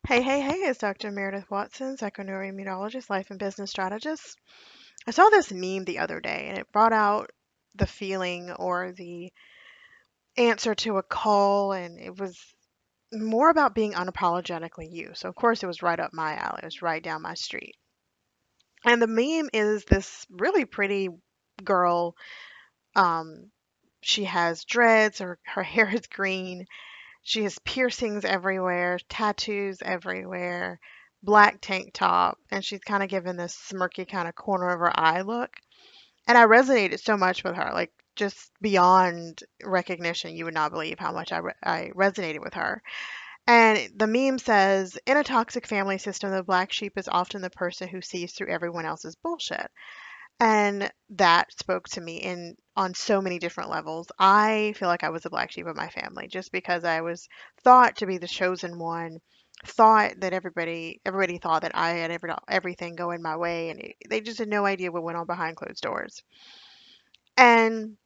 Hey, hey, hey, it's Dr. Meredith Watson, psychoneuroimmunologist, life and business strategist. I saw this meme the other day and it brought out the feeling or the answer to a call, and it was more about being unapologetically you. So, of course, it was right up my alley, it was right down my street. And the meme is this really pretty girl. Um, she has dreads, her hair is green. She has piercings everywhere, tattoos everywhere, black tank top, and she's kind of given this smirky kind of corner of her eye look. And I resonated so much with her, like just beyond recognition. You would not believe how much I resonated with her. And the meme says, in a toxic family system, the black sheep is often the person who sees through everyone else's bullshit. And that spoke to me in on so many different levels. I feel like I was the black sheep of my family just because I was thought to be the chosen one, thought that everybody thought that I had everything going my way, and they just had no idea what went on behind closed doors. And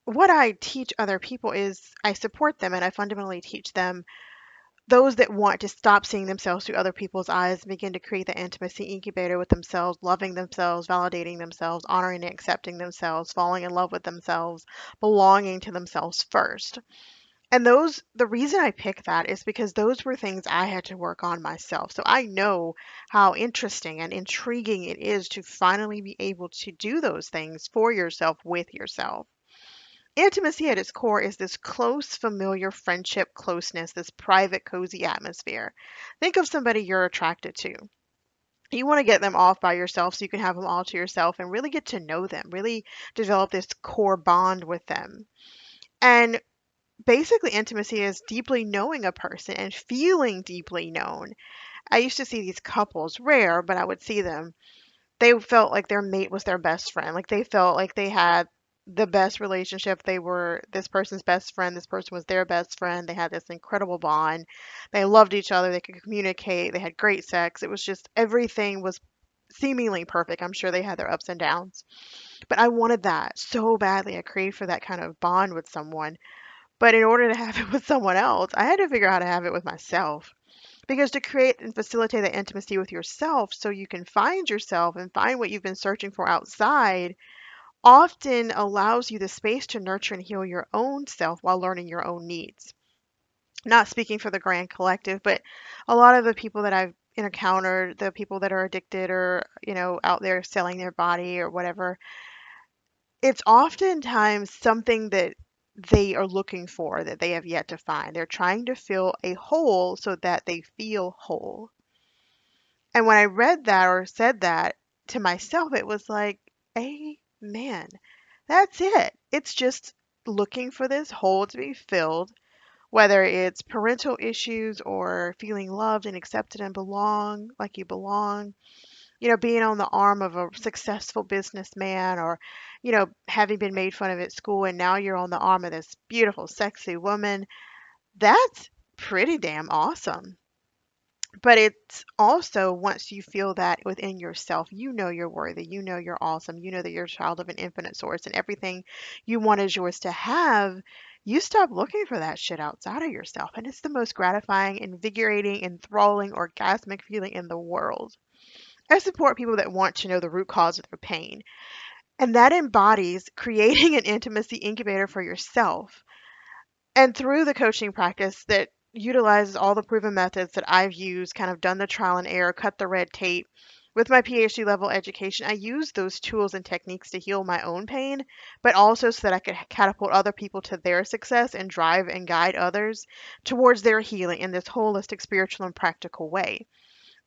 what I teach other people is I support them and I fundamentally teach them those that want to stop seeing themselves through other people's eyes and begin to create the intimacy incubator with themselves, loving themselves, validating themselves, honoring and accepting themselves, falling in love with themselves, belonging to themselves first. And the reason I pick that is because those were things I had to work on myself. So I know how interesting and intriguing it is to finally be able to do those things for yourself with yourself. Intimacy at its core is this close, familiar friendship closeness, this private, cozy atmosphere. Think of somebody you're attracted to. You want to get them off by yourself so you can have them all to yourself and really get to know them, really develop this core bond with them. And basically, intimacy is deeply knowing a person and feeling deeply known. I used to see these couples, rare, but I would see them. They felt like their mate was their best friend. Like they felt like they had the best relationship. They were this person's best friend. This person was their best friend. They had this incredible bond. They loved each other. They could communicate. They had great sex. It was just everything was seemingly perfect. I'm sure they had their ups and downs. But I wanted that so badly. I craved for that kind of bond with someone. But in order to have it with someone else, I had to figure out how to have it with myself. Because to create and facilitate that intimacy with yourself so you can find yourself and find what you've been searching for outside often allows you the space to nurture and heal your own self while learning your own needs. Not speaking for the grand collective, but a lot of the people that I've encountered, the people that are addicted or, out there selling their body or whatever, it's oftentimes something that they are looking for that they have yet to find. They're trying to fill a hole so that they feel whole. And when I read that or said that to myself, it was like, amen. That's it. It's just looking for this hole to be filled, whether it's parental issues or feeling loved and accepted and belong like you belong, being on the arm of a successful businessman or, having been made fun of at school and now you're on the arm of this beautiful, sexy woman. That's pretty damn awesome. But it's also once you feel that within yourself, you know you're worthy, you know you're awesome, you know that you're a child of an infinite source and everything you want is yours to have, you stop looking for that shit outside of yourself. And it's the most gratifying, invigorating, enthralling, orgasmic feeling in the world. I support people that want to know the root cause of their pain. And that embodies creating an intimacy incubator for yourself. And through the coaching practice that utilizes all the proven methods that I've used, kind of done the trial and error, cut the red tape, with my PhD level education, I use those tools and techniques to heal my own pain, but also so that I could catapult other people to their success and drive and guide others towards their healing in this holistic, spiritual, and practical way.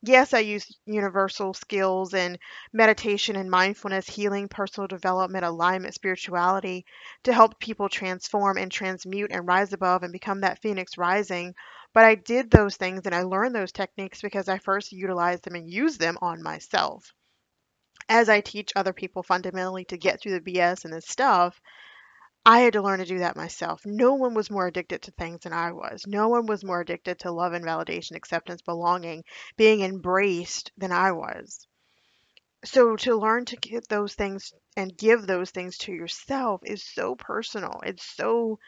Yes, I use universal skills and meditation and mindfulness, healing, personal development, alignment, spirituality to help people transform and transmute and rise above and become that phoenix rising. But I did those things and I learned those techniques because I first utilized them and used them on myself. As I teach other people fundamentally to get through the BS and this stuff, I had to learn to do that myself. No one was more addicted to things than I was. No one was more addicted to love and validation, acceptance, belonging, being embraced than I was. So to learn to get those things and give those things to yourself is so personal. It's so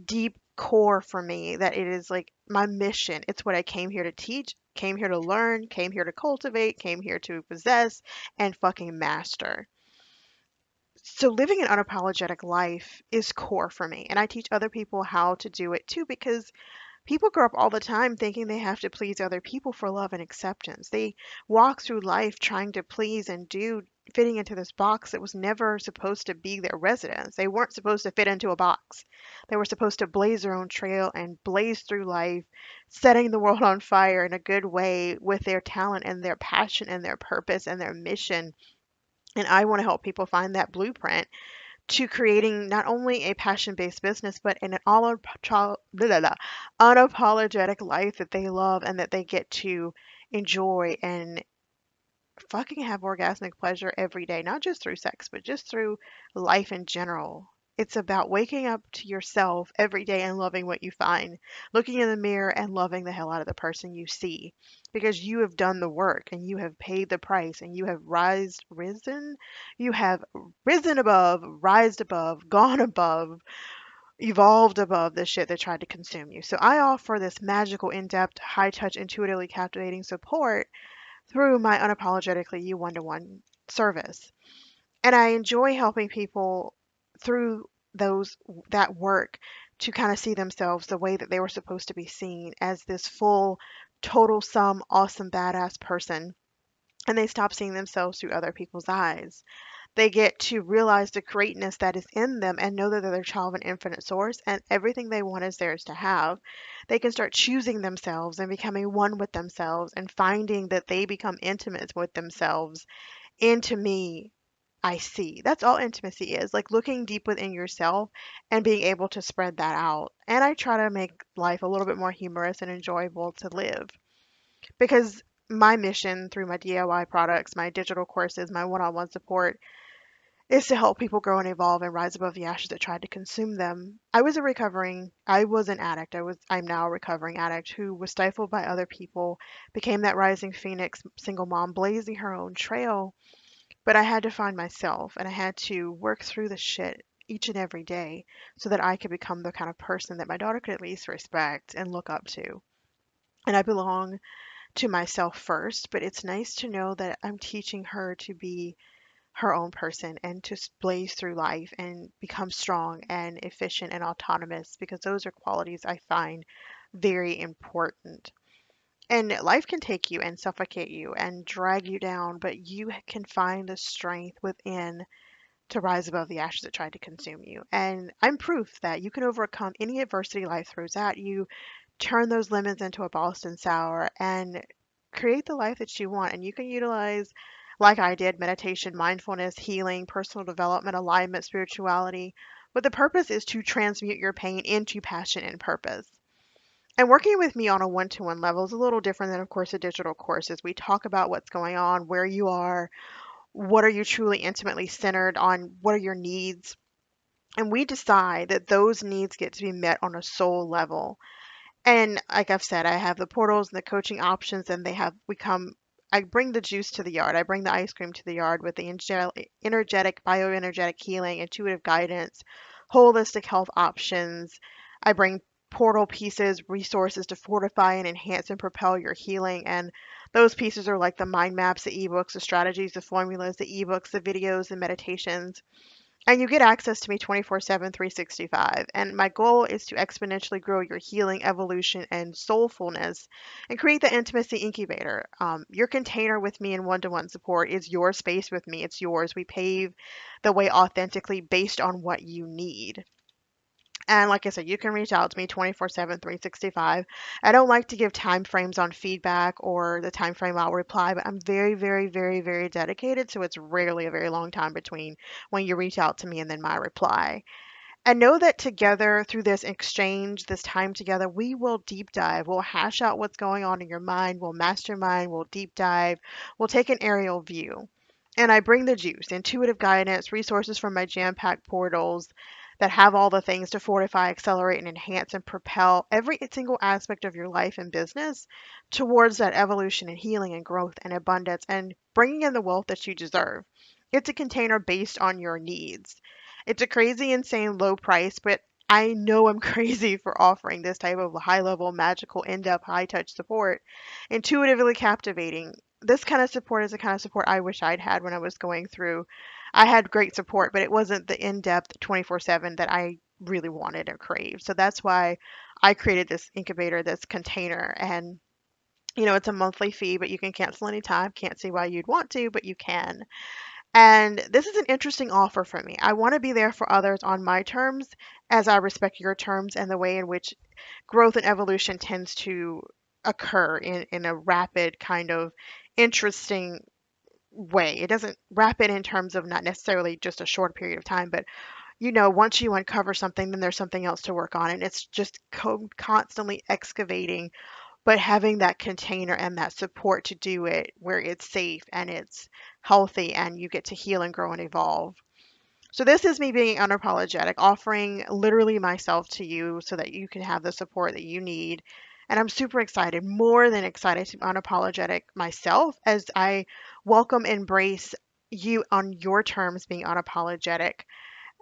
deep core for me that it is like my mission. It's what I came here to teach, came here to learn, came here to cultivate, came here to possess and fucking master. So living an unapologetic life is core for me. And I teach other people how to do it too because people grow up all the time thinking they have to please other people for love and acceptance. They walk through life trying to please and do, fitting into this box that was never supposed to be their residence. They weren't supposed to fit into a box. They were supposed to blaze their own trail and blaze through life, setting the world on fire in a good way with their talent and their passion and their purpose and their mission. And I want to help people find that blueprint to creating not only a passion-based business, but an unapologetic life that they love and that they get to enjoy and fucking have orgasmic pleasure every day, not just through sex, but just through life in general. It's about waking up to yourself every day and loving what you find, looking in the mirror and loving the hell out of the person you see because you have done the work and you have paid the price and you have you have risen above, rised above, gone above, evolved above the shit that tried to consume you. So I offer this magical, in-depth, high-touch, intuitively captivating support through my Unapologetically You one-to-one service. And I enjoy helping people through those that work to kind of see themselves the way that they were supposed to be seen as this full, total sum, awesome, badass person. And they stop seeing themselves through other people's eyes. They get to realize the greatness that is in them and know that they're a child of an infinite source and everything they want is theirs to have. They can start choosing themselves and becoming one with themselves and finding that they become intimate with themselves. Into me, I see. That's all intimacy is, like looking deep within yourself and being able to spread that out. And I try to make life a little bit more humorous and enjoyable to live because my mission through my DIY products, my digital courses, my one on one support is to help people grow and evolve and rise above the ashes that tried to consume them. I was an addict. I'm now a recovering addict who was stifled by other people, became that rising phoenix single mom, blazing her own trail. But I had to find myself and I had to work through the shit each and every day so that I could become the kind of person that my daughter could at least respect and look up to. And I belong to myself first, but it's nice to know that I'm teaching her to be her own person and to blaze through life and become strong and efficient and autonomous because those are qualities I find very important. And life can take you and suffocate you and drag you down, but you can find the strength within to rise above the ashes that tried to consume you. And I'm proof that you can overcome any adversity life throws at you, turn those lemons into a Boston sour, and create the life that you want. And you can utilize, like I did, meditation, mindfulness, healing, personal development, alignment, spirituality. But the purpose is to transmute your pain into passion and purpose. And working with me on a one-to-one level is a little different than, of course, a digital course. As we talk about what's going on, where you are, what are you truly intimately centered on, what are your needs, and we decide that those needs get to be met on a soul level. And like I've said, I have the portals and the coaching options, and we come. I bring the juice to the yard. I bring the ice cream to the yard with the energetic, bioenergetic healing, intuitive guidance, holistic health options. I bring portal pieces, resources to fortify and enhance and propel your healing. And those pieces are like the mind maps, the ebooks, the strategies, the formulas, the ebooks, the videos, the meditations. And you get access to me 24/7, 365. And my goal is to exponentially grow your healing, evolution, and soulfulness and create the intimacy incubator. Your container with me in one-to-one support is your space with me. It's yours. We pave the way authentically based on what you need. And like I said, you can reach out to me 24/7, 365. I don't like to give time frames on feedback or the time frame I'll reply, but I'm very, very, very, very dedicated. So it's rarely a very long time between when you reach out to me and then my reply. And know that together, through this exchange, this time together, we will deep dive. We'll hash out what's going on in your mind. We'll mastermind. We'll deep dive. We'll take an aerial view. And I bring the juice, intuitive guidance, resources from my jam packed portals that have all the things to fortify, accelerate, and enhance and propel every single aspect of your life and business towards that evolution and healing and growth and abundance and bringing in the wealth that you deserve. It's a container based on your needs. It's a crazy, insane low price, but I know I'm crazy for offering this type of high level, magical, in depth, high touch support, intuitively captivating. This kind of support is the kind of support I wish I'd had when I was going through. I had great support, but it wasn't the in depth 24/7 that I really wanted or craved. So that's why I created this incubator, this container. And, it's a monthly fee, but you can cancel anytime. Can't see why you'd want to, but you can. And this is an interesting offer for me. I want to be there for others on my terms as I respect your terms and the way in which growth and evolution tends to occur in a rapid kind of interesting way. It doesn't rapid in terms of not necessarily just a short period of time, but once you uncover something, then there's something else to work on. And it's just constantly excavating, but having that container and that support to do it where it's safe and it's healthy and you get to heal and grow and evolve. So this is me being unapologetic, offering literally myself to you so that you can have the support that you need. And I'm super excited, more than excited to be unapologetic myself as I welcome, embrace you on your terms being unapologetic.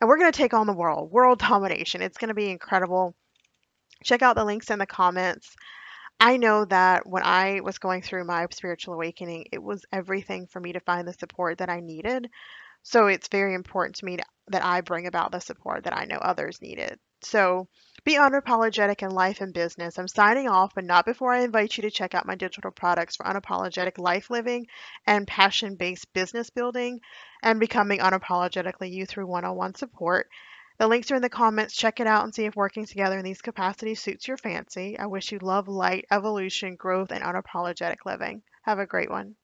And we're going to take on the world domination. It's going to be incredible. Check out the links in the comments. I know that when I was going through my spiritual awakening, it was everything for me to find the support that I needed. So it's very important to me that I bring about the support that I know others needed. So be unapologetic in life and business. I'm signing off, but not before I invite you to check out my digital products for unapologetic life living and passion based business building and becoming unapologetically you through one on one support. The links are in the comments. Check it out and see if working together in these capacities suits your fancy. I wish you love, light, evolution, growth, and unapologetic living. Have a great one.